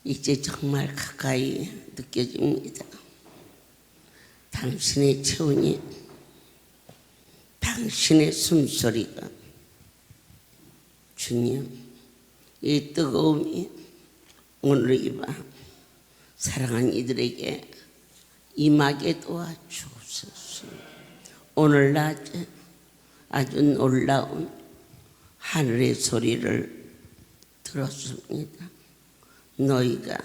이제 정말 가까이 느껴집니다. 당신의 체온이, 당신의 숨소리가, 주님, 이 뜨거움이 오늘 이 밤 사랑하는 이들에게 임하게 도와주옵소서. 오늘 낮에 아주 놀라운 하늘의 소리를 들었습니다. 너희가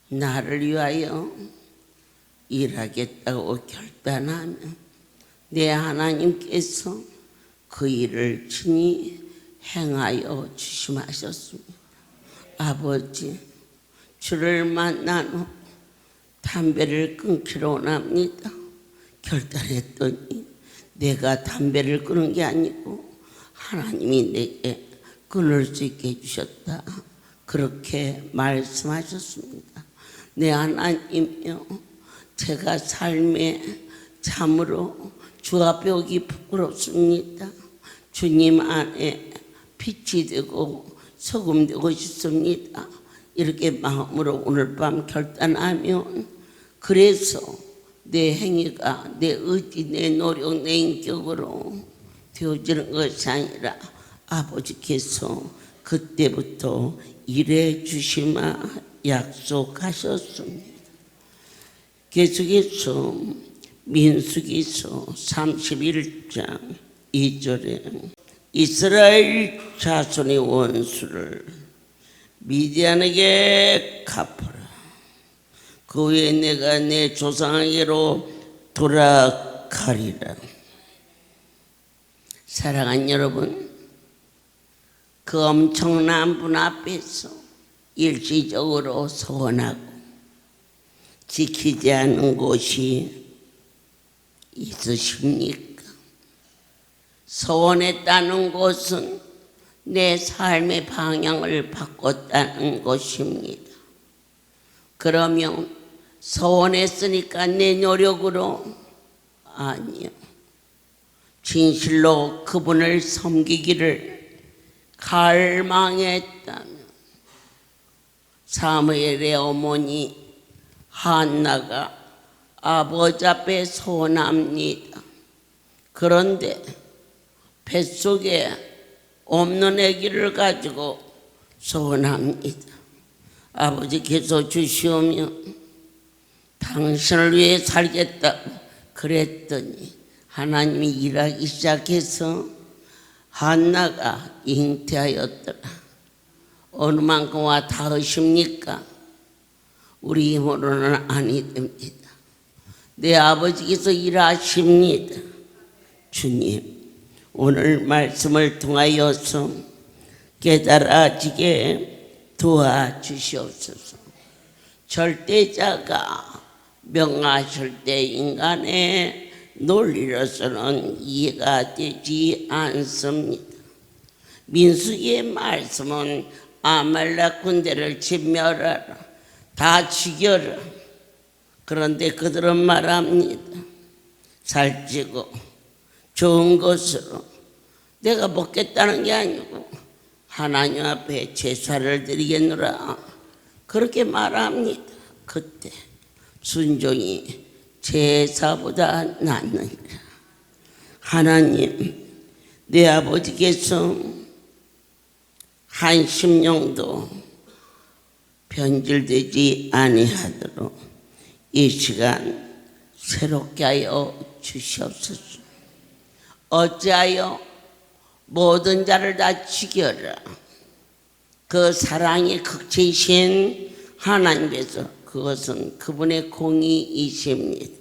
나를 위하여 일하겠다고 결단하면 내 하나님께서 그 일을 친히 행하여 주심하셨습니다. 아버지, 주를 만난 후 담배를 끊기로 원합니다. 결단했더니 내가 담배를 끊은 게 아니고 하나님이 내게 끊을 수 있게 해주셨다. 그렇게 말씀하셨습니다. 내 하나님이여, 제가 삶에 참으로 주 앞에 오기 부끄럽습니다. 주님 안에 빛이 되고 소금 되고 싶습니다. 이렇게 마음으로 오늘 밤 결단하면, 그래서 내 행위가 내 의지, 내 노력, 내 인격으로 되어지는 것이 아니라 아버지께서 그때부터 일해 주시마 약속하셨습니다. 계속해서 민수기서 31장 2절에 이스라엘 자손의 원수를 미디안에게 갚으라. 그 후에 내가 내 조상에게로 돌아가리라. 사랑하는 여러분, 그 엄청난 분 앞에서 일시적으로 서원하고 지키지 않는 곳이 있으십니까? 서원했다는 것은 내 삶의 방향을 바꿨다는 것입니다. 그러면 서원했으니까 내 노력으로? 아니요. 진실로 그분을 섬기기를 갈망했다면 사무엘의 어머니 한나가 아버지 앞에 서원합니다. 그런데 뱃속에 없는 아기를 가지고 서원합니다. 아버지께서 주시오면 당신을 위해 살겠다고 그랬더니 하나님이 일하기 시작해서 한나가 잉태하였더라. 어느 만큼 와 닿으십니까? 우리 힘으로는 아니 됩니다. 내 아버지께서 일하십니다. 주님, 오늘 말씀을 통하여서 깨달아지게 도와주시옵소서. 절대자가 명하실 때 인간의 논리로서는 이해가 되지 않습니다. 민수기의 말씀은 아말렉 군대를 진멸하라, 다 죽여라. 그런데 그들은 말합니다. 살찌고 좋은 것으로 내가 먹겠다는 게 아니고 하나님 앞에 제사를 드리겠노라, 그렇게 말합니다. 그때 순종이 제사보다 낫느니라. 하나님, 내 아버지께서 한 심령도 변질되지 아니하도록 이 시간 새롭게 하여 주시옵소서. 어찌하여 모든 자를 다 죽여라. 그 사랑의 극치신 하나님께서 그것은 그분의 공의이십니다.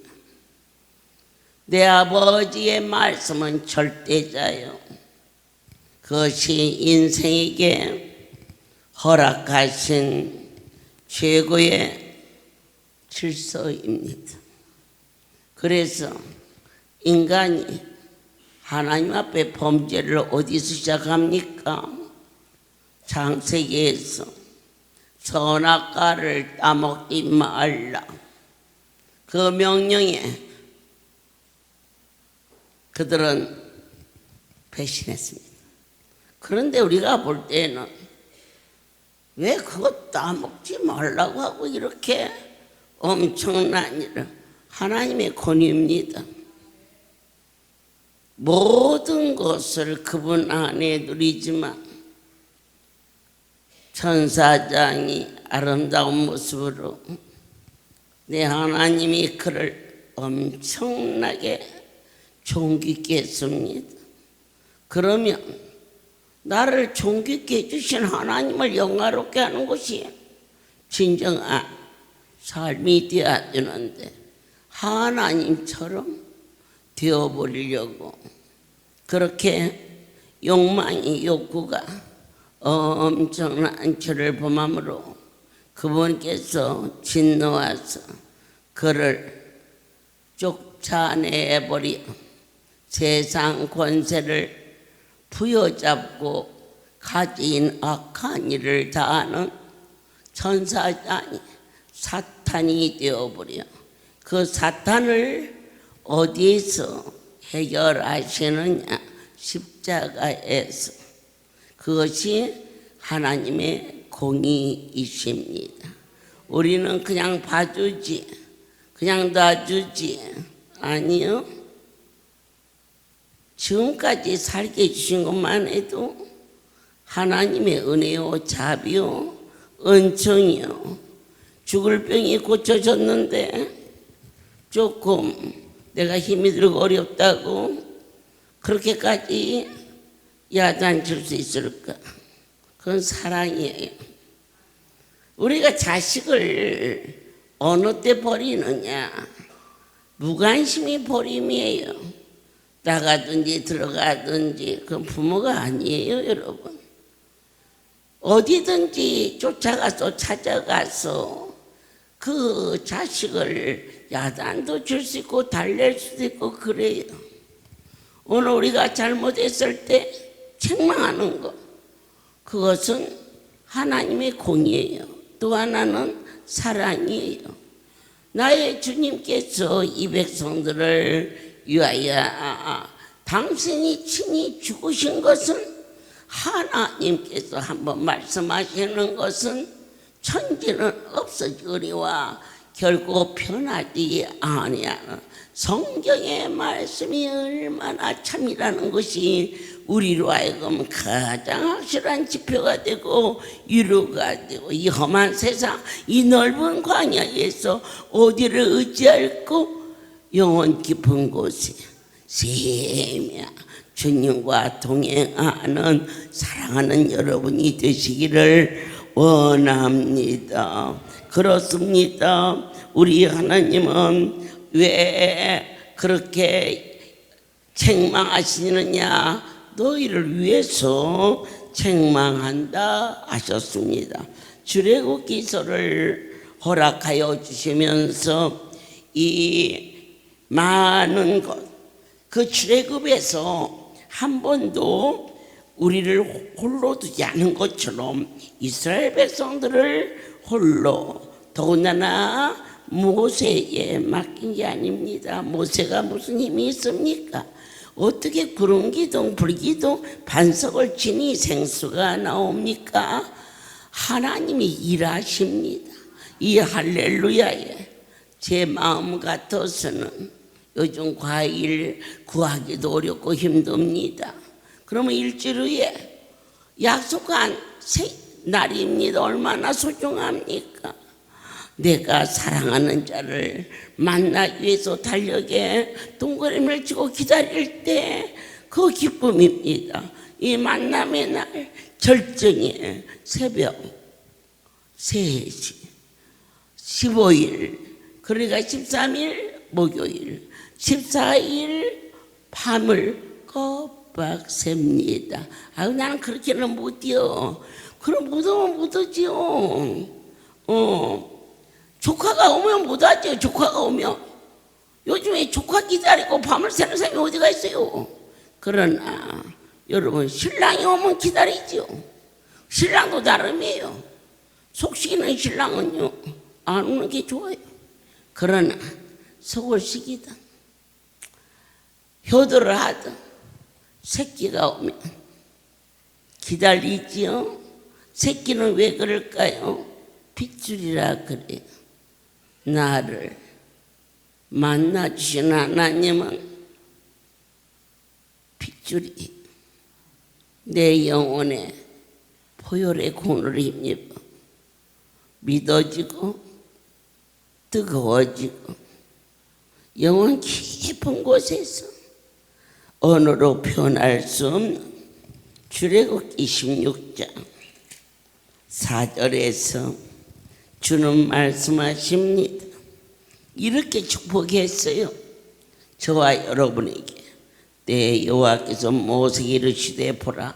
내 아버지의 말씀은 절대자요, 그것이 인생에게 허락하신 최고의 질서입니다. 그래서 인간이 하나님 앞에 범죄를 어디서 시작합니까? 창세기에서 선악과를 따먹지 말라, 그 명령에 그들은 배신했습니다. 그런데 우리가 볼 때는 왜 그거 따먹지 말라고 하고 이렇게 엄청난 일을 하나님의 권위입니다. 모든 것을 그분 안에 누리지만 천사장이 아름다운 모습으로 내 하나님이 그를 엄청나게 존귀케 했습니다. 그러면 나를 존귀케 해주신 하나님을 영화롭게 하는 것이 진정한 삶이 되어야 되는데 하나님처럼 되어버리려고 그렇게 욕구가 엄청난 죄를 범함으로 그분께서 진노하셔서 그를 쫓아내버려 세상 권세를 부여잡고 가진 악한 일을 다하는 천사장이 사탄이 되어버려 그 사탄을 어디에서 해결하시느냐? 십자가에서. 그것이 하나님의 공의이십니다. 우리는 그냥 봐주지, 그냥 놔주지. 아니요. 지금까지 살게 해주신 것만 해도 하나님의 은혜요, 자비요, 은총이요. 죽을 병이 고쳐졌는데 조금 내가 힘이 들고 어렵다고 그렇게까지 야단칠 수 있을까? 그건 사랑이에요. 우리가 자식을 어느 때 버리느냐? 무관심이 버림이에요. 나가든지 들어가든지 그건 부모가 아니에요, 여러분. 어디든지 쫓아가서 찾아가서 그 자식을 야단도 줄 수 있고 달랠 수도 있고 그래요. 오늘 우리가 잘못했을 때 책망하는 것, 그것은 하나님의 공의예요. 또 하나는 사랑이에요. 나의 주님께서 이 백성들을 위하여 당신이 친히 죽으신 것은 하나님께서 한번 말씀하시는 것은 천지는 없어지거니와 결코 변하지 아니하는 성경의 말씀이 얼마나 참이라는 것이 우리로 하여금 가장 확실한 지표가 되고 위로가 되고 이 험한 세상 이 넓은 광야에서 어디를 의지할고 영원 깊은 곳에 세며 주님과 동행하는 사랑하는 여러분이 되시기를 원합니다. 그렇습니다. 우리 하나님은 왜 그렇게 책망하시느냐? 너희를 위해서 책망한다 하셨습니다. 출애굽기서를 허락하여 주시면서 이 많은 것, 그 출애굽에서 한 번도 우리를 홀로 두지 않은 것처럼 이스라엘 백성들을 홀로, 더군다나 모세에 맡긴 게 아닙니다. 모세가 무슨 힘이 있습니까? 어떻게 구름 기둥, 불 기둥, 반석을 지니 생수가 나옵니까? 하나님이 일하십니다. 이 할렐루야에 제 마음 같아서는 요즘 과일 구하기도 어렵고 힘듭니다. 그러면 일주일 후에 약속한 날입니다. 얼마나 소중합니까? 내가 사랑하는 자를 만나기 위해서 달력에 동그라미를 치고 기다릴 때 그 기쁨입니다. 이 만남의 날 절정의 새벽 3시 15일 그러니까 13일 목요일 14일 밤을 꼬박 셉니다. 아유 나는 그렇게는 못 뛰어. 그럼 못하면 못하지요. 조카가 오면 못하죠. 조카가 오면 요즘에 조카 기다리고 밤을 새는 사람이 어디가 있어요. 그러나 여러분 신랑이 오면 기다리죠. 신랑도 나름이에요. 속시키는 신랑은요 안 오는 게 좋아요. 그러나 속을 시키든 효도를 하든 새끼가 오면 기다리지요. 새끼는 왜 그럴까요? 핏줄이라 그래요. 나를 만나주신 하나님은 핏줄이 내 영혼에 보혈의 공을 힘입어 믿어지고 뜨거워지고 영혼 깊은 곳에서 언어로 표현할 수 없는 출애굽기 16장 4절에서 주는 말씀하십니다. 이렇게 축복했어요. 저와 여러분에게 내 여호와께서 모세에게 이르시되 보라,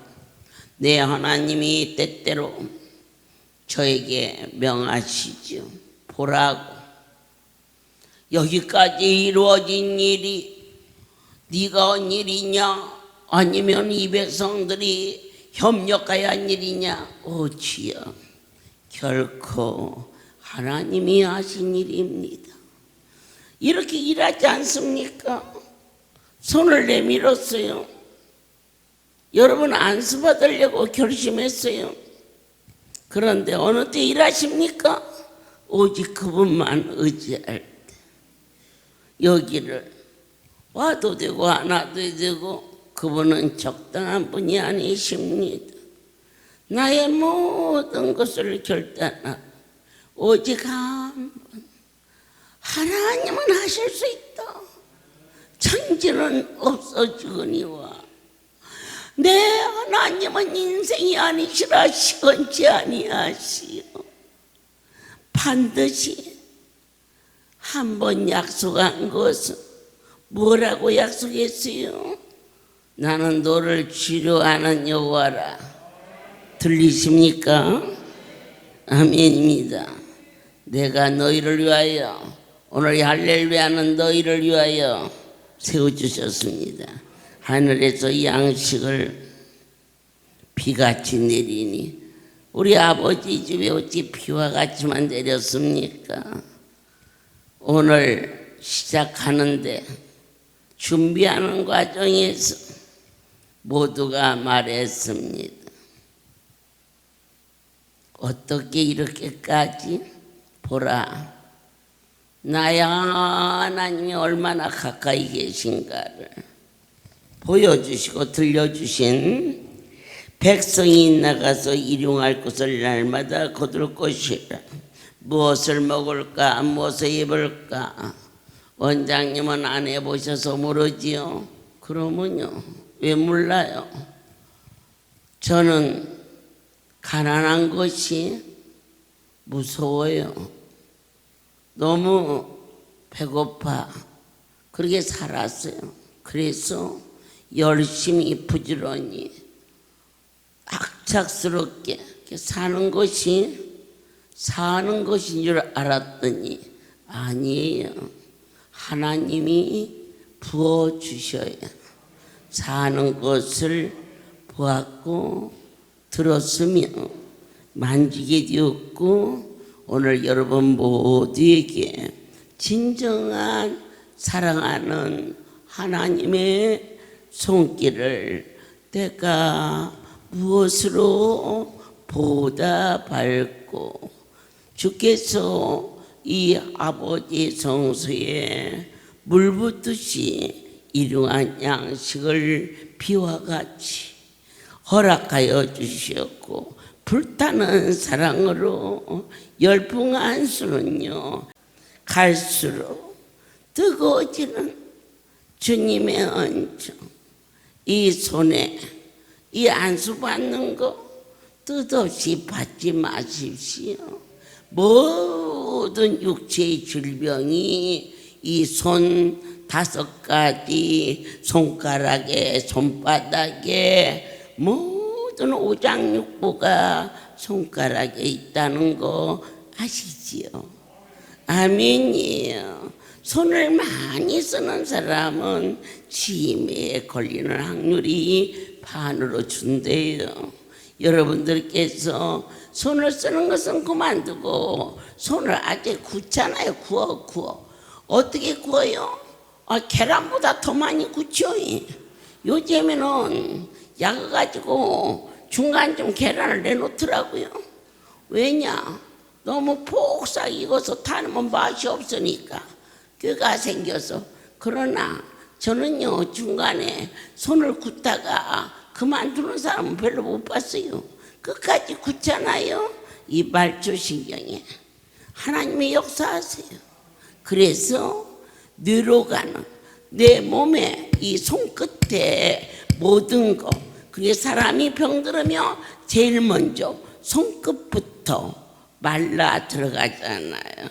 내 하나님이 때때로 저에게 명하시죠. 보라고. 여기까지 이루어진 일이 네가 한 일이냐 아니면 이 백성들이 협력하여 한 일이냐? 오지요, 결코 하나님이 하신 일입니다. 이렇게 일하지 않습니까? 손을 내밀었어요. 여러분 안수 받으려고 결심했어요. 그런데 어느 때 일하십니까? 오직 그분만 의지할 때. 여기를 와도 되고 안 와도 되고 그분은 적당한 분이 아니십니다. 나의 모든 것을 결단하고 오직 한 분, 하나님은 하실 수 있다. 천지는 없어지거니와 내 하나님은 인생이 아니시라 시건치 아니하시오. 반드시 한 번 약속한 것은 뭐라고 약속했어요? 나는 너를 치료하는 여호와라. 들리십니까? 아멘입니다. 내가 너희를 위하여, 오늘 할렐루야는 너희를 위하여 세워주셨습니다. 하늘에서 양식을 비같이 내리니 우리 아버지 집에 어찌 비와 같이만 내렸습니까? 오늘 시작하는데 준비하는 과정에서 모두가 말했습니다. 어떻게 이렇게까지? 보라, 나의 하나님이 얼마나 가까이 계신가를 보여주시고 들려주신 백성이 나가서 일용할 것을 날마다 거둘 것이라. 무엇을 먹을까, 무엇을 입을까? 원장님은 안 해보셔서 모르지요. 그러면요, 왜 몰라요? 저는 가난한 것이 무서워요. 너무 배고파. 그렇게 살았어요. 그래서 열심히 부지런히 악착스럽게 사는 것인 줄 알았더니 아니에요. 하나님이 부어주셔야 사는 것을 보았고 들었으며 만지게 되었고, 오늘 여러분 모두에게 진정한 사랑하는 하나님의 손길을 내가 무엇으로 보답할고, 주께서 이 아버지 성소에 물 붓듯이 일용한 양식을 비와 같이 허락하여 주셨고, 불타는 사랑으로 열풍한 수는요 갈수록 뜨거워지는 주님의恩정. 이 손에 이 안수 받는 거 뜻없이 받지 마십시오. 모든 육체의 질병이 이 손 5가지 손가락에, 손바닥에 모든 오장육부가 손가락에 있다는 거 아시지요? 아멘이에요. 손을 많이 쓰는 사람은 치매에 걸리는 확률이 반으로 준대요. 여러분들께서 손을 쓰는 것은 그만두고 손을 아주 굳잖아요. 구워. 어떻게 구워요? 계란보다 더 많이 굳죠. 요즘에는 약 가지고 중간 좀 계란을 내놓더라고요. 왜냐? 너무 폭삭 익어서 타면 맛이 없으니까 꾀가 생겨서. 그러나 저는요 중간에 손을 굽다가 그만두는 사람은 별로 못 봤어요. 끝까지 굳잖아요. 이 말초신경에 하나님이 역사하세요. 그래서 뇌로 가는 내 몸에 이 손끝에 모든 거, 그게 사람이 병들으면 제일 먼저 손끝부터 말라 들어가잖아요.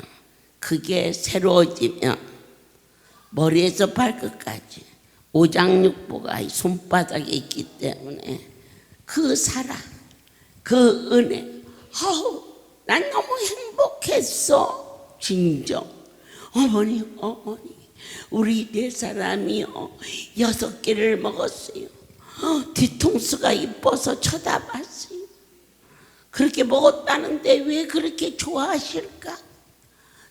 그게 새로워지면 머리에서 발끝까지 오장육부가 손바닥에 있기 때문에 그 사랑, 그 은혜, 난 너무 행복했어. 진정. 어머니 우리 네 사람이요 6개를 먹었어요. 뒤통수가 이뻐서 쳐다봤어요. 그렇게 먹었다는데 왜 그렇게 좋아하실까?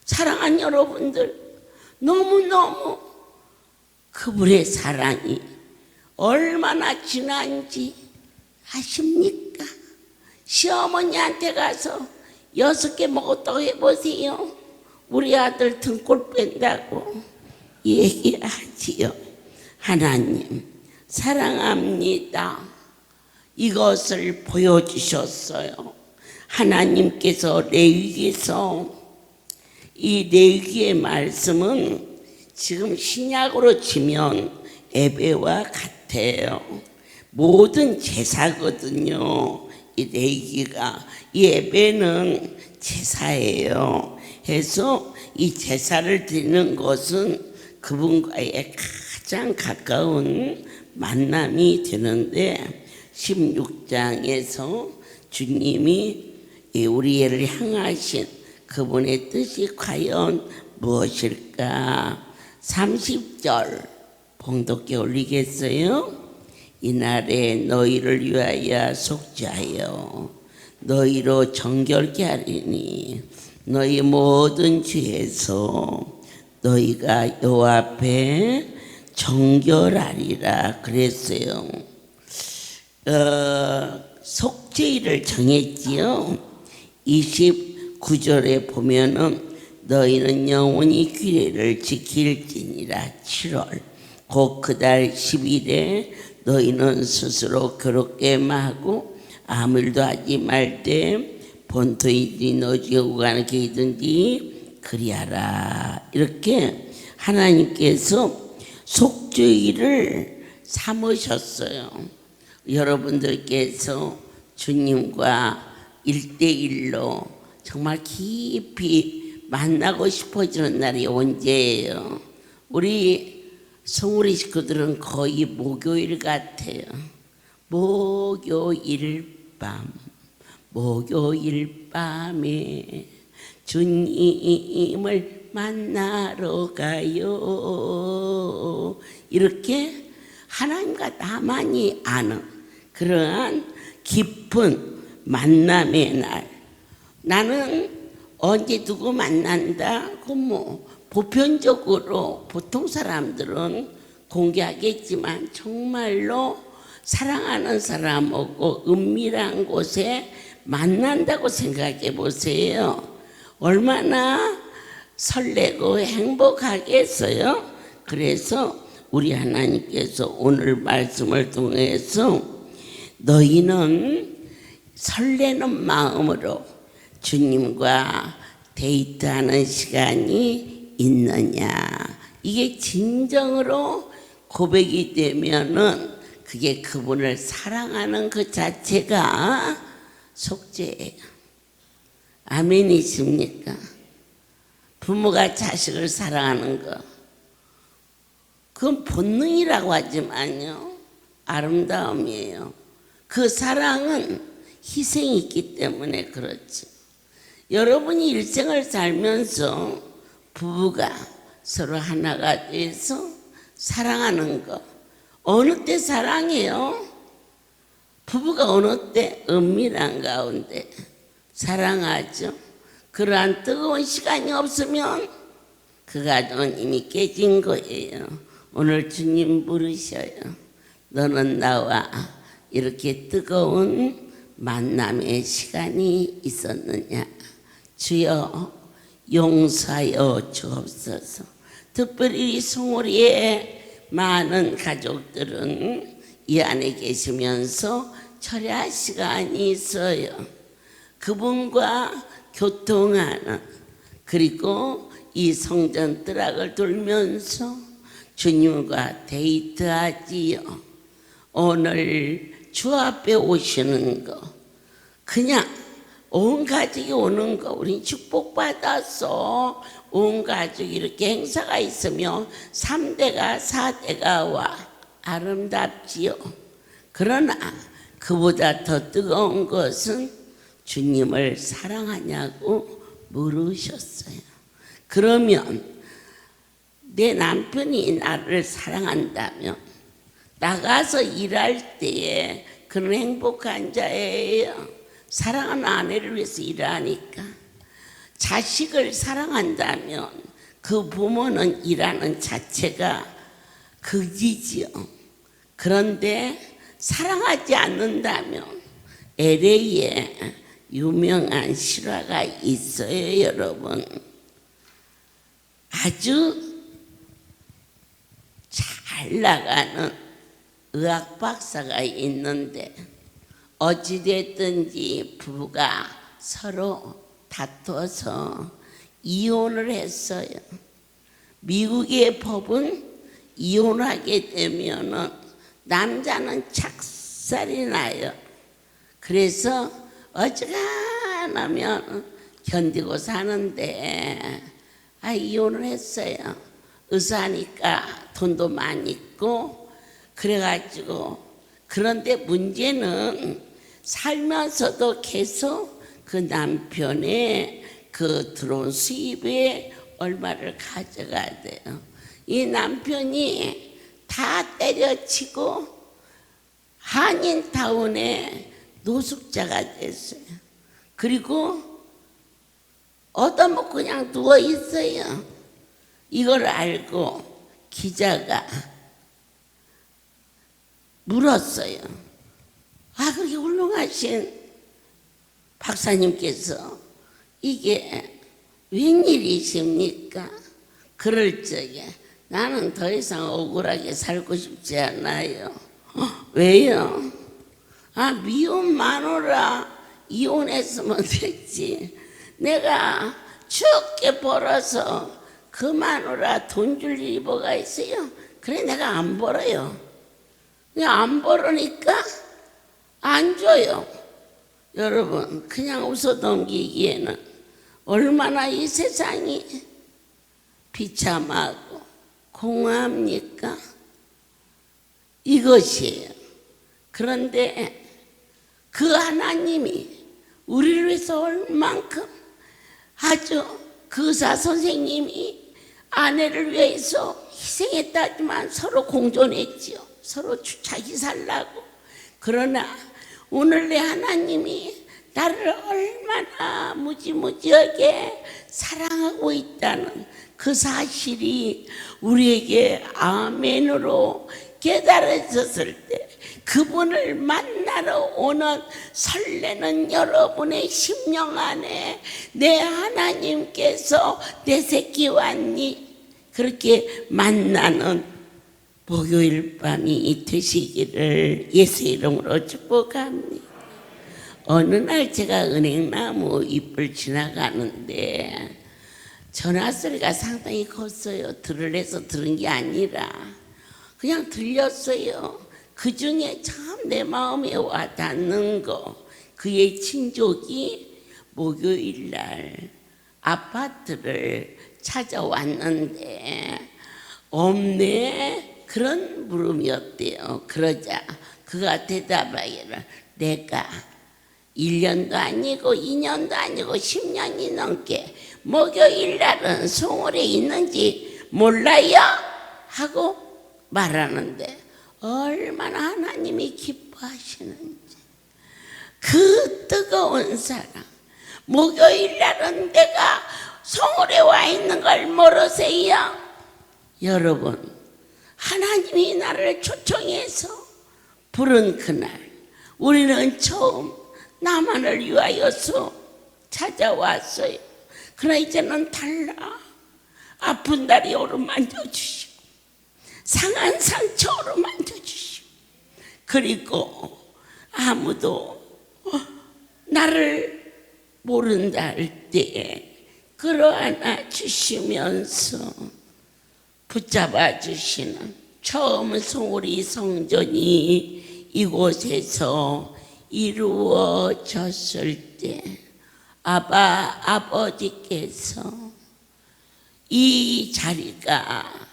사랑한 여러분들, 너무너무 그분의 사랑이 얼마나 진한지 아십니까? 시어머니한테 가서 6개 먹었다고 해보세요. 우리 아들 등골 뺀다고 얘기하지요. 하나님 사랑합니다. 이것을 보여주셨어요. 하나님께서 레위기에서 이 레위기의 말씀은 지금 신약으로 치면 예배와 같아요. 모든 제사거든요. 이 레위기가, 이 예배는 제사예요. 해서 이 제사를 드리는 것은 그분과의 가장 가까운 만남이 되는데 16장에서 주님이 우리를 향하신 그분의 뜻이 과연 무엇일까? 30절 봉독해 올리겠어요? 이날에 너희를 위하여 속죄하여 너희로 정결케 하리니 너희 모든 죄에서 너희가 여호와 앞에 정결하리라 그랬어요. 속죄일을 정했지요. 29절에 보면은 너희는 영원히 규례를 지킬지니라. 7월 곧 그달 10일에 너희는 스스로 괴롭게 하고 아무 일도 하지 말되 본토이든지 너지 오가는 길이든지 그리하라. 이렇게 하나님께서 속죄일을 삼으셨어요. 여러분들께서 주님과 1대1로 정말 깊이 만나고 싶어지는 날이 언제예요? 우리 성우리 식구들은 거의 목요일 같아요. 목요일 밤에 주님을 만나러 가요. 이렇게 하나님과 나만이 아는 그러한 깊은 만남의 날. 나는 언제 누구 만난다? 뭐 보편적으로 보통 사람들은 공개하겠지만 정말로 사랑하는 사람하고 은밀한 곳에 만난다고 생각해 보세요. 얼마나 설레고 행복하겠어요? 그래서 우리 하나님께서 오늘 말씀을 통해서 너희는 설레는 마음으로 주님과 데이트하는 시간이 있느냐. 이게 진정으로 고백이 되면은 그게 그분을 사랑하는 그 자체가 속죄예요. 아멘이십니까? 부모가 자식을 사랑하는 거, 그건 본능이라고 하지만요, 아름다움이에요. 그 사랑은 희생이 있기 때문에 그렇지. 여러분이 일생을 살면서 부부가 서로 하나가 돼서 사랑하는 거, 어느 때 사랑해요? 부부가 어느 때 은밀한 가운데 사랑하죠. 그러한 뜨거운 시간이 없으면 그 가정은 이미 깨진 거예요. 오늘 주님 부르셔요. 너는 나와 이렇게 뜨거운 만남의 시간이 있었느냐. 주여 용서하여 주옵소서. 특별히 송오리의 많은 가족들은 이 안에 계시면서 철야 시간이 있어요. 그분과 교통하는, 그리고 이 성전 뜰락을 돌면서 주님과 데이트하지요. 오늘 주 앞에 오시는 거, 그냥 온 가족이 오는 거, 우린 축복받아서 온 가족이 이렇게 행사가 있으며 3대가 4대가 와 아름답지요. 그러나 그보다 더 뜨거운 것은 주님을 사랑하냐고 물으셨어요. 그러면 내 남편이 나를 사랑한다면 나가서 일할 때에 그런 행복한 자예요. 사랑하는 아내를 위해서 일하니까. 자식을 사랑한다면 그 부모는 일하는 자체가 극이지요. 그런데 사랑하지 않는다면 LA에 유명한 실화가 있어요, 여러분. 아주 잘 나가는 의학 박사가 있는데 어찌됐든지 부부가 서로 다퉈서 이혼을 했어요. 미국의 법은 이혼하게 되면은 남자는 착살이 나요. 그래서 어지간하면 견디고 사는데 이혼을 했어요. 의사니까 돈도 많이 있고 그래가지고. 그런데 문제는 살면서도 계속 그 남편의 그 들어온 수입에 얼마를 가져가야 돼요. 이 남편이 다 때려치고 한인타운에 노숙자가 됐어요. 그리고 얻어먹고 그냥 누워 있어요. 이걸 알고 기자가 물었어요. 그렇게 훌륭하신 박사님께서 이게 웬일이십니까? 그럴 적에 나는 더 이상 억울하게 살고 싶지 않아요. 왜요? 미운 마누라 이혼했으면 됐지. 내가 죽게 벌어서 그 마누라 돈 줄 일이 뭐가 있어요? 그래 내가 안 벌어요. 그냥 안 벌으니까 안 줘요. 여러분, 그냥 웃어 넘기기에는 얼마나 이 세상이 비참하고 공허합니까? 이것이에요. 그런데 그 하나님이 우리를 위해서 얼만큼 아주 그 의사 선생님이 아내를 위해서 희생했다지만 서로 공존했지요. 서로 자기 살라고. 그러나 오늘 내 하나님이 나를 얼마나 무지무지하게 사랑하고 있다는 그 사실이 우리에게 아멘으로 깨달아졌을 때 그분을 만나러 오는 설레는 여러분의 심령 안에 내 하나님께서 내 새끼 왔니? 그렇게 만나는 목요일 밤이 되시기를 예수 이름으로 축복합니다. 어느 날 제가 은행나무 잎을 지나가는데 전화소리가 상당히 컸어요. 들으래서 들은 게 아니라 그냥 들렸어요. 그 중에 참 내 마음에 와닿는 거, 그의 친족이 목요일 날 아파트를 찾아왔는데 없네? 그런 물음이었대요. 그러자 그가 대답하기를 내가 1년도 아니고 2년도 아니고 10년이 넘게 목요일 날은 송월에 있는지 몰라요? 하고 말하는데 얼마나 하나님이 기뻐하시는지. 그 뜨거운 사랑. 목요일 날은 내가 송월에 와 있는 걸 모르세요? 여러분, 하나님이 나를 초청해서 부른 그날 우리는 처음 나만을 위하여서 찾아왔어요. 그러나 이제는 달라. 아픈 다리 어루만져주시고 상한 상처 어루만져주시고 그리고 아무도 나를 모른다 할 때에 끌어안아 주시면서 붙잡아 주시는 처음 송우리 성전이 이곳에서 이루어졌을 때 아버지께서 이 자리가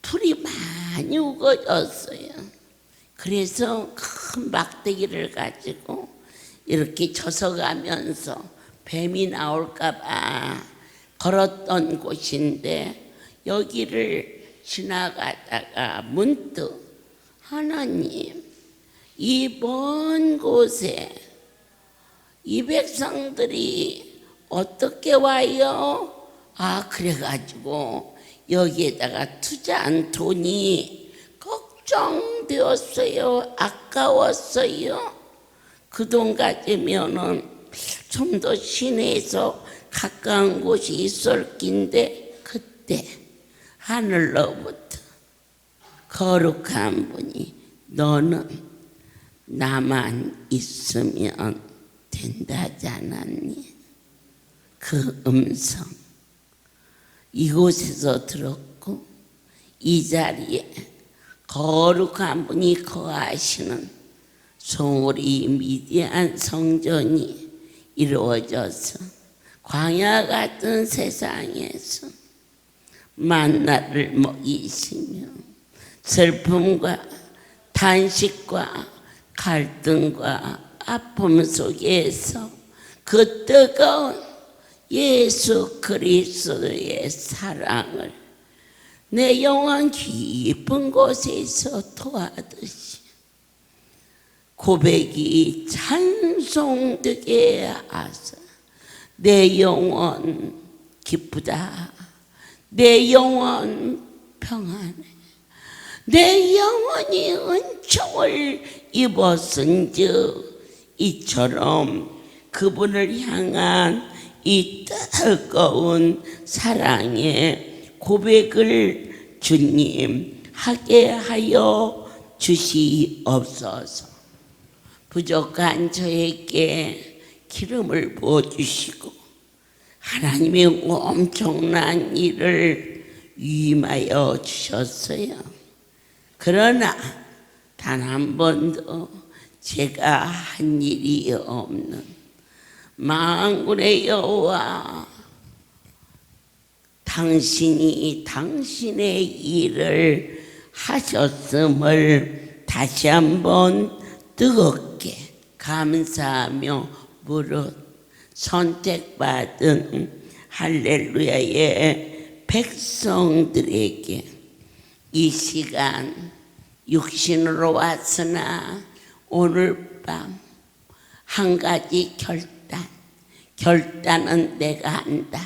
풀이 많이 우거졌어요. 그래서 큰 막대기를 가지고 이렇게 젖어가면서 뱀이 나올까봐 걸었던 곳인데 여기를 지나가다가 문득 하나님, 이 먼 곳에 이 백성들이 어떻게 와요? 그래가지고 여기에다가 투자한 돈이 걱정되었어요. 아까웠어요. 그 돈 가지면은 좀 더 시내에서 가까운 곳이 있을 낀데 그때 하늘로부터 거룩한 분이 너는 나만 있으면 된다지 않았니? 그 음성 이곳에서 들었고 이 자리에 거룩한 분이 거하시는 송우리 미디안 성전이 이루어져서 광야 같은 세상에서 만나를 먹이시며 슬픔과 탄식과 갈등과 아픔 속에서 그 뜨거운 예수 그리스도의 사랑을 내 영혼 깊은 곳에서 토하듯이 고백이 찬송되게 하사 내 영혼 기쁘다. 내 영혼 평안해. 내 영혼이 은총을 입었은즉 이처럼 그분을 향한 이 뜨거운 사랑의 고백을 주님 하게 하여 주시옵소서. 부족한 저에게 기름을 부어주시고 하나님의 엄청난 일을 위임하여 주셨어요. 그러나 단 한 번도 제가 한 일이 없는 만군의 여호와 당신이 당신의 일을 하셨음을 다시 한번 뜨겁게 감사하며 무릇 선택받은 할렐루야의 백성들에게 이 시간 육신으로 왔으나 오늘 밤 한 가지 결단은 내가 한다.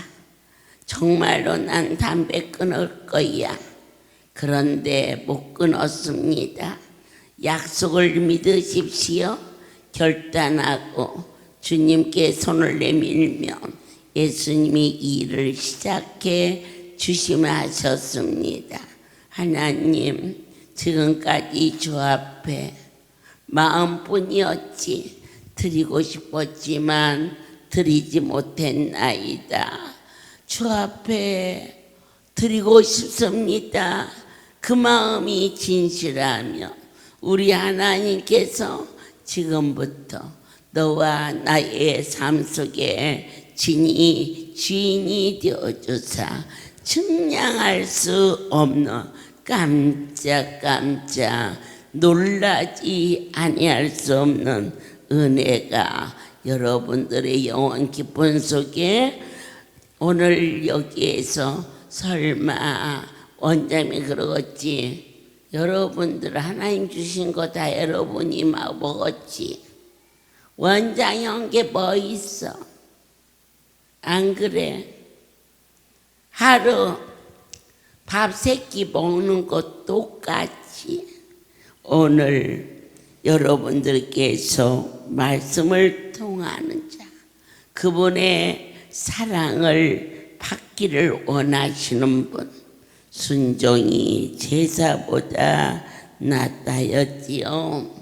정말로 난 담배 끊을 거야. 그런데 못 끊었습니다. 약속을 믿으십시오. 결단하고 주님께 손을 내밀면 예수님이 일을 시작해 주심하셨습니다. 하나님, 지금까지 주 앞에 마음뿐이었지 드리고 싶었지만 드리지 못했나이다. 주 앞에 드리고 싶습니다. 그 마음이 진실하며 우리 하나님께서 지금부터 너와 나의 삶 속에 주인이 되어주사 측량할 수 없는 깜짝깜짝 놀라지 아니할 수 없는 은혜가 여러분들의 영혼 기쁨 속에 오늘 여기에서 설마 원장님이 그러겠지. 여러분들 하나님 주신 거 다 여러분이 막 먹었지. 원장이 한 게 뭐 있어? 안 그래? 하루 밥 3끼 먹는 것 똑같이 오늘 여러분들께서 말씀을 통하는 자, 그분의 사랑을 받기를 원하시는 분, 순종이 제사보다 낫다였지요.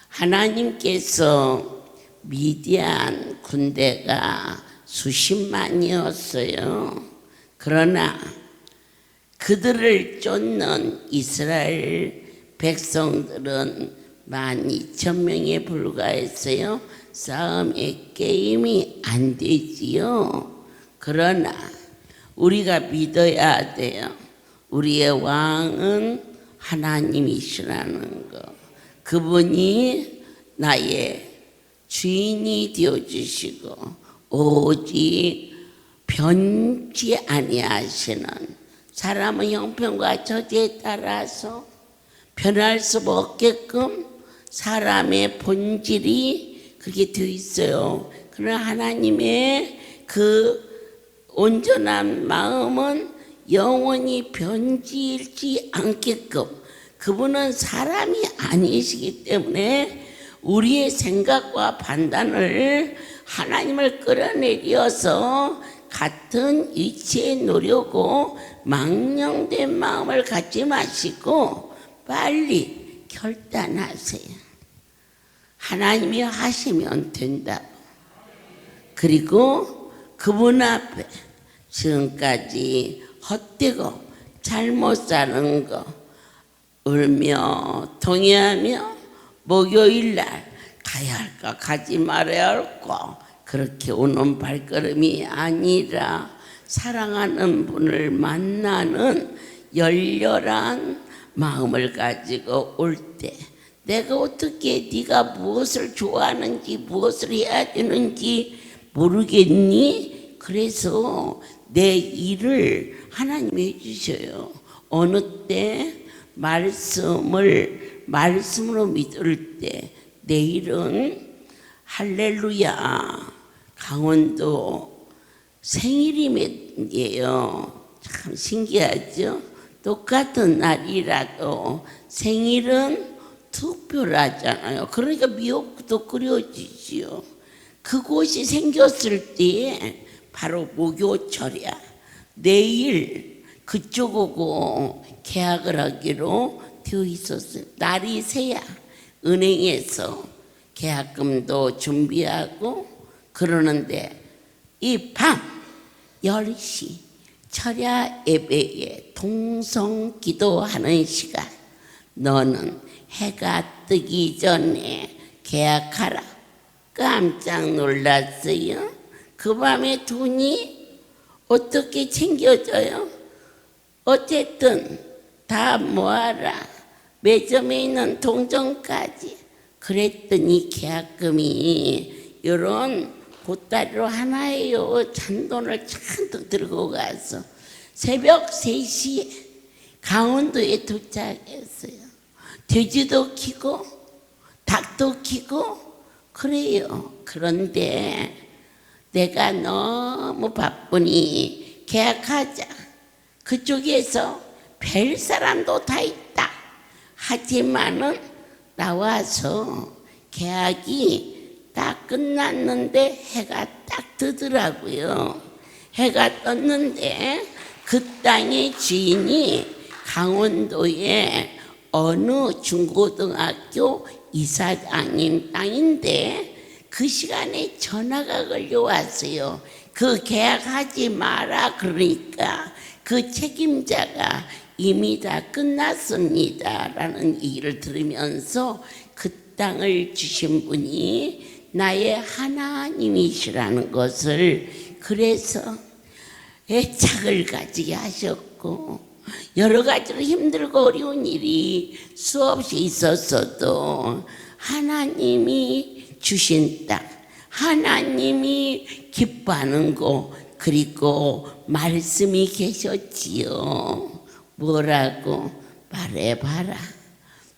하나님께서 미디안 군대가 수십만이었어요. 그러나 그들을 쫓는 이스라엘 백성들은 12,000명에 불과했어요. 싸움의 게임이 안 되지요. 그러나 우리가 믿어야 돼요. 우리의 왕은 하나님이시라는 거. 그분이 나의 주인이 되어주시고 오직 변치 아니하시는, 사람의 형편과 처지에 따라서 변할 수 없게끔 사람의 본질이 그렇게 되어 있어요. 그러나 하나님의 그 온전한 마음은 영원히 변질지 않게끔, 그분은 사람이 아니시기 때문에 우리의 생각과 판단을 하나님을 끌어내려서 같은 이치에 놓려고 망령된 마음을 갖지 마시고 빨리 결단하세요. 하나님이 하시면 된다고. 그리고 그분 앞에 지금까지 헛되고 잘못 사는 거 울며 통회하며 목요일날 가야 할까 가지 말아야 할까 그렇게 오는 발걸음이 아니라 사랑하는 분을 만나는 열렬한 마음을 가지고 올 때 내가 어떻게 네가 무엇을 좋아하는지 무엇을 해야 되는지 모르겠니? 그래서 내 일을 하나님이 해주셔요. 어느 때 말씀으로 믿을 때 내일은 할렐루야 강원도 생일이에요. 참 신기하죠? 똑같은 날이라도 생일은 특별하잖아요. 그러니까 미역국도 끓여지지요. 그곳이 생겼을 때에 바로 목요철이야. 내일 그쪽하고 계약을 하기로 되어 있었어요. 날이 새야 은행에서 계약금도 준비하고 그러는데 이 밤 10시 철야 예배에 동성 기도하는 시간, 너는 해가 뜨기 전에 계약하라. 깜짝 놀랐어요. 그 밤에 돈이 어떻게 챙겨져요? 어쨌든 다 모아라. 매점에 있는 동전까지. 그랬더니 계약금이 이런 보따리로 하나예요. 잔돈을 잔뜩 들고 가서 새벽 3시에 강원도에 도착했어요. 돼지도 키고 닭도 키고 그래요. 그런데 내가 너무 바쁘니 계약하자. 그쪽에서 뵐 사람도 다 있다. 하지만은 나와서 계약이 딱 끝났는데 해가 딱 뜨더라고요. 해가 떴는데 그 땅의 주인이 강원도의 어느 중고등학교 이사장님 땅인데 그 시간에 전화가 걸려왔어요. 그 계약하지 마라. 그러니까 그 책임자가 이미 다 끝났습니다 라는 얘기를 들으면서 그 땅을 주신 분이 나의 하나님이시라는 것을, 그래서 애착을 가지게 하셨고, 여러 가지로 힘들고 어려운 일이 수없이 있었어도 하나님이 주신 땅, 하나님이 기뻐하는 곳, 그리고 말씀이 계셨지요. 뭐라고? 말해봐라.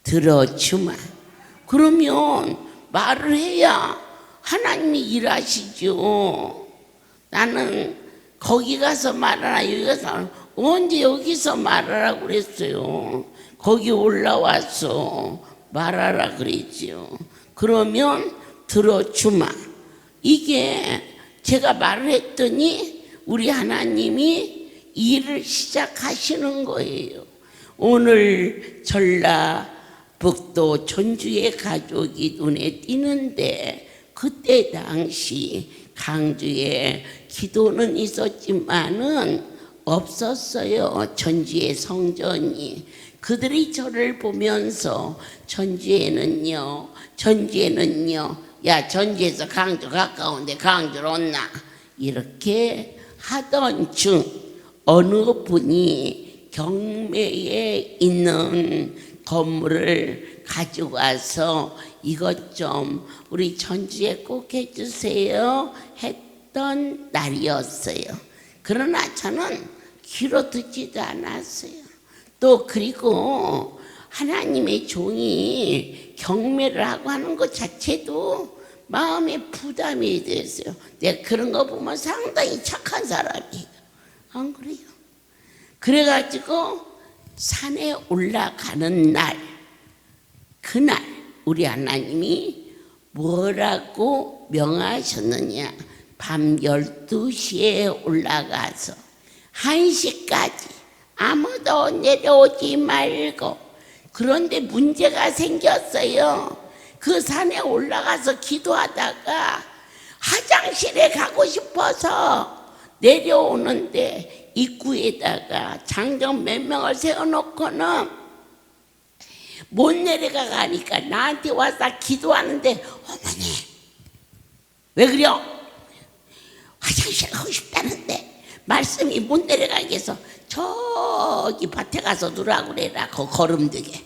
들어주마. 그러면 말을 해야 하나님이 일하시죠. 나는 거기 가서 말하라 여기 가서 말하라. 언제 여기서 말하라고 그랬어요. 거기 올라와서 말하라 그랬지요. 그러면 들어주마. 이게 제가 말을 했더니 우리 하나님이 일을 시작하시는 거예요. 오늘 전라북도 전주의 가족이 눈에 띄는데 그때 당시 강주에 기도는 있었지만은 없었어요. 전주의 성전이. 그들이 저를 보면서 전주에는요, 야 전주에서 강주 가까운데 강주로 온나 이렇게 하던 중 어느 분이 경매에 있는 건물을 가지고 와서 이것 좀 우리 전주에 꼭 해주세요 했던 날이었어요. 그러나 저는 귀로 듣지도 않았어요. 또 그리고 하나님의 종이 경매를 하고 하는 것 자체도 마음에 부담이 됐어요. 내가 그런 거 보면 상당히 착한 사람이에요. 안 그래요? 그래가지고 산에 올라가는 날, 그날 우리 하나님이 뭐라고 명하셨느냐. 밤 12시에 올라가서 1시까지 아무도 내려오지 말고. 그런데 문제가 생겼어요. 그 산에 올라가서 기도하다가 화장실에 가고 싶어서 내려오는데 입구에다가 장정 몇 명을 세워놓고는 못 내려가니까 나한테 와서 기도하는데, 어머니 왜 그래요? 화장실 가고 싶다는데 말씀이 못 내려가게 해서 저기 밭에 가서 누라고 그래라. 그 걸음되게.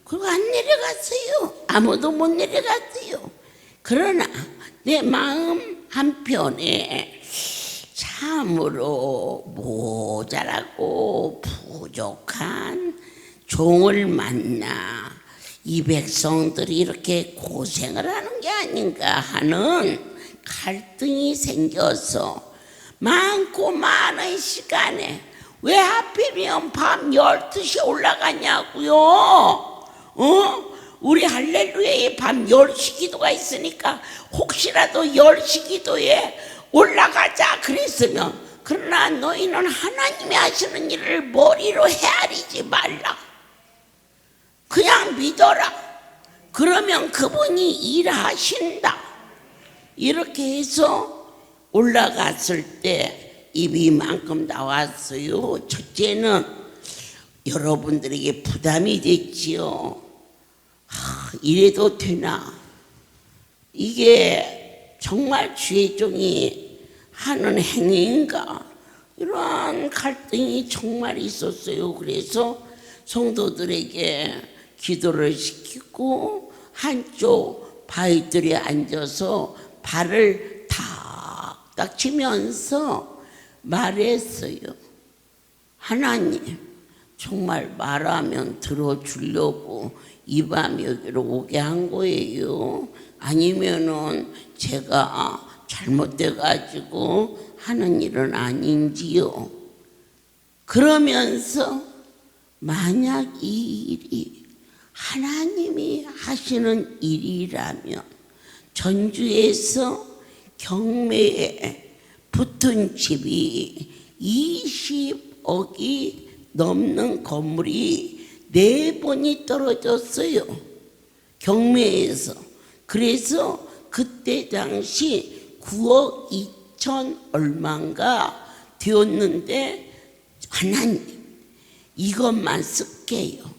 그리고 안 내려갔어요. 아무도 못 내려갔어요. 그러나 내 마음 한편에 참으로 모자라고 부족한 종을 만나 이 백성들이 이렇게 고생을 하는 게 아닌가 하는 갈등이 생겨서 많고 많은 시간에 왜 하필이면 밤 12시에 올라가냐고요. 우리 할렐루야에 밤 10시 기도가 있으니까 혹시라도 10시 기도에 올라가자 그랬으면, 그러나 너희는 하나님이 하시는 일을 머리로 헤아리지 말라. 그냥 믿어라. 그러면 그분이 일하신다. 이렇게 해서 올라갔을 때 입이 이만큼 나왔어요. 첫째는 여러분들에게 부담이 됐지요. 이래도 되나? 이게 정말 주의 종이 하는 행위인가? 이러한 갈등이 정말 있었어요. 그래서 성도들에게 기도를 시키고 한쪽 바위들에 앉아서 발을 탁탁 치면서 말했어요. 하나님, 정말 말하면 들어주려고 이 밤 여기로 오게 한 거예요? 아니면은 제가 잘못돼가지고 하는 일은 아닌지요? 그러면서 만약 이 일이 하나님이 하시는 일이라면 전주에서 경매에 붙은 집이 20억이 넘는 건물이 4번이 떨어졌어요. 경매에서. 그래서 그때 당시 9억 2천 얼마인가 되었는데, 하나님 이것만 쓸게요.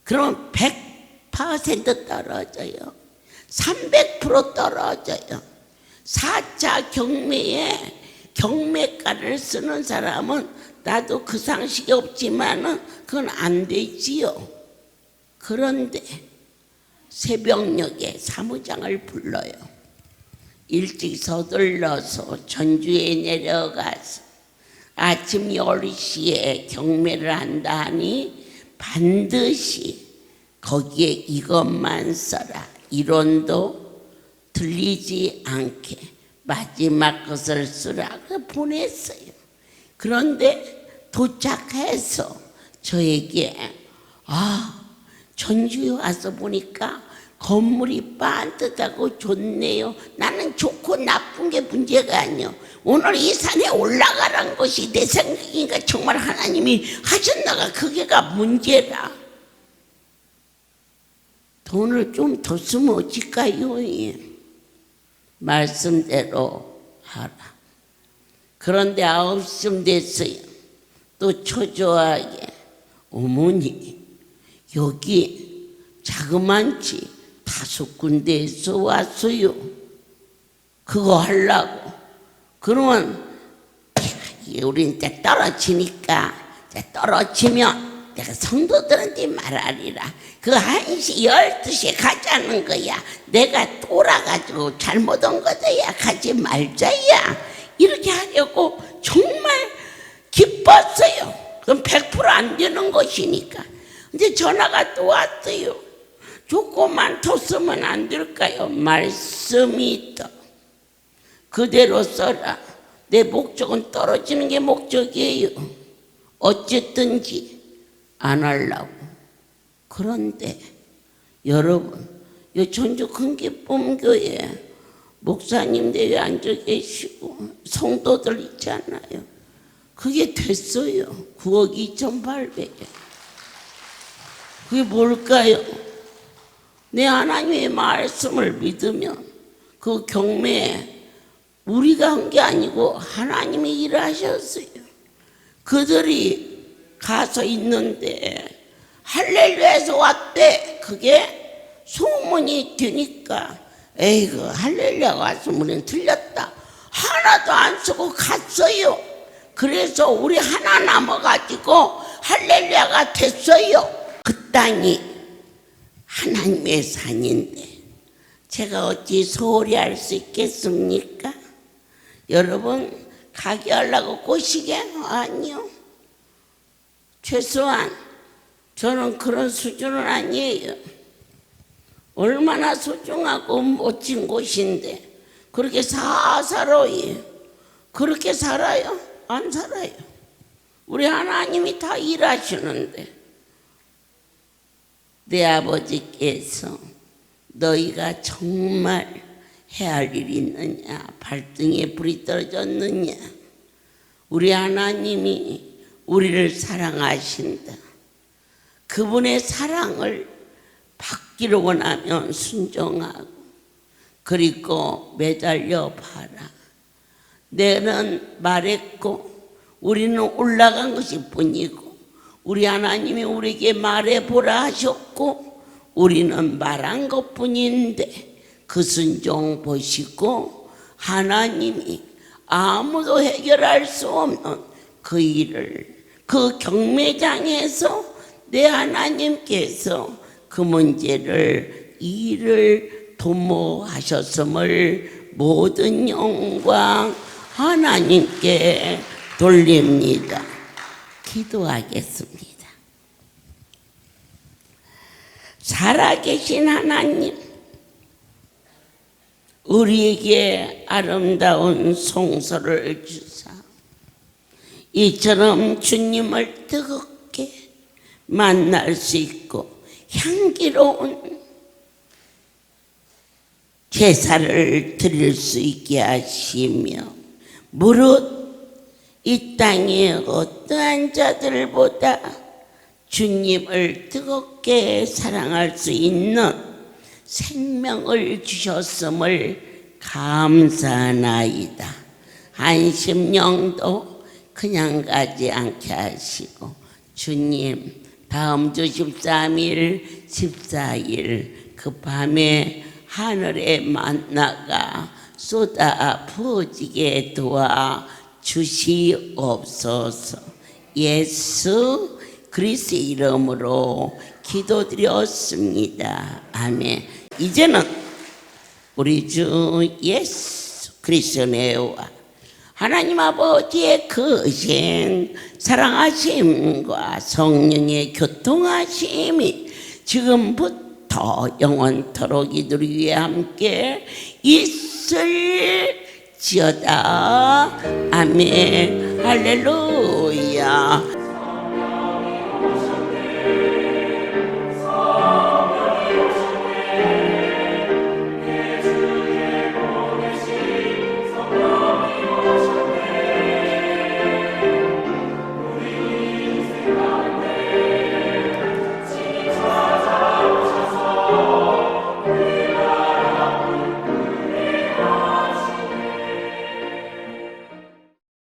그러면 100% 떨어져요. 300% 떨어져요. 4차 경매에 경매가를 쓰는 사람은 나도 그 상식이 없지만은 그건 안 되지요. 그런데 새벽녘에 사무장을 불러요. 일찍 서둘러서 전주에 내려가서 아침 10시에 경매를 한다 하니 반드시 거기에 이것만 써라. 이론도 들리지 않게 마지막 것을 쓰라. 보냈어요. 그런데 도착해서 저에게 전주에 와서 보니까 건물이 반듯하고 좋네요. 나는 좋고 나쁜 게 문제가 아니요. 오늘 이 산에 올라가란 것이 내 생각이니까 정말 하나님이 하셨나가 그게가 문제라. 돈을 좀 더 쓰면 어찌까요? 말씀대로 하라. 그런데 9시쯤 됐어요. 또 초조하게 어머니 여기 자그만치 5군데에서 왔어요. 그거 하려고. 그러면 우린 이제 떨어지니까 이제 떨어지면 내가 성도들한테 말하리라. 그 1시 12시에 가자는 거야. 내가 돌아가지고 잘못 온 거다야. 가지 말자야. 이렇게 하려고 정말 기뻤어요. 그럼 100%안 되는 것이니까. 근데 전화가 또 왔어요. 조금만 더 쓰면 안 될까요? 말씀이 있다. 그대로 써라. 내 목적은 떨어지는 게 목적이에요. 어쨌든지 안 하려고. 그런데 여러분, 이 전주 큰기쁨교회 목사님 대에 앉아 계시고 성도들 있잖아요. 그게 됐어요. 9억 2,800에. 그게 뭘까요? 내 하나님의 말씀을 믿으면 그 경매에 우리가 한 게 아니고 하나님이 일하셨어요. 그들이 가서 있는데 할렐루야에서 왔대. 그게 소문이 되니까 에이그 할렐루야 와서 우리는 틀렸다. 하나도 안 쓰고 갔어요. 그래서 우리 하나 남아가지고 할렐루야가 됐어요. 그 땅이 하나님의 산인데 제가 어찌 소홀히 할 수 있겠습니까? 여러분 가게 하려고 꼬시게? 아니요. 최소한 저는 그런 수준은 아니에요. 얼마나 소중하고 멋진 곳인데 그렇게 사사로이 그렇게 살아요? 안 살아요. 우리 하나님이 다 일하시는데 내 아버지께서 너희가 정말 해야 할 일이 있느냐? 발등에 불이 떨어졌느냐? 우리 하나님이 우리를 사랑하신다. 그분의 사랑을 받기를 원하면 순종하고 그리고 매달려 봐라. 내는 말했고 우리는 올라간 것일 뿐이고 우리 하나님이 우리에게 말해보라 하셨고 우리는 말한 것뿐인데 그 순종 보시고 하나님이 아무도 해결할 수 없는 그 일을 그 경매장에서 내 하나님께서 그 문제를 일을 도모하셨음을 모든 영광 하나님께 돌립니다. 기도하겠습니다. 살아계신 하나님, 우리에게 아름다운 송소를 주사 이처럼 주님을 뜨겁게 만날 수 있고 향기로운 제사를 드릴 수 있게 하시며 무릇 이 땅의 어떠한 자들보다 주님을 뜨겁게 사랑할 수 있는 생명을 주셨음을 감사하나이다. 안심령도 그냥 가지 않게 하시고 주님 다음 주 13일 14일 그 밤에 하늘의 만나가 쏟아 부어지게 도와 주시옵소서. 예수 그리스도의 이름으로 기도드렸습니다. 아멘. 이제는 우리 주 예수 그리스도 내와 하나님 아버지의 크신 사랑하심과 성령의 교통하심이 지금부터 영원토록 이들을 위해 함께 있을지어다. 아멘. 할렐루야.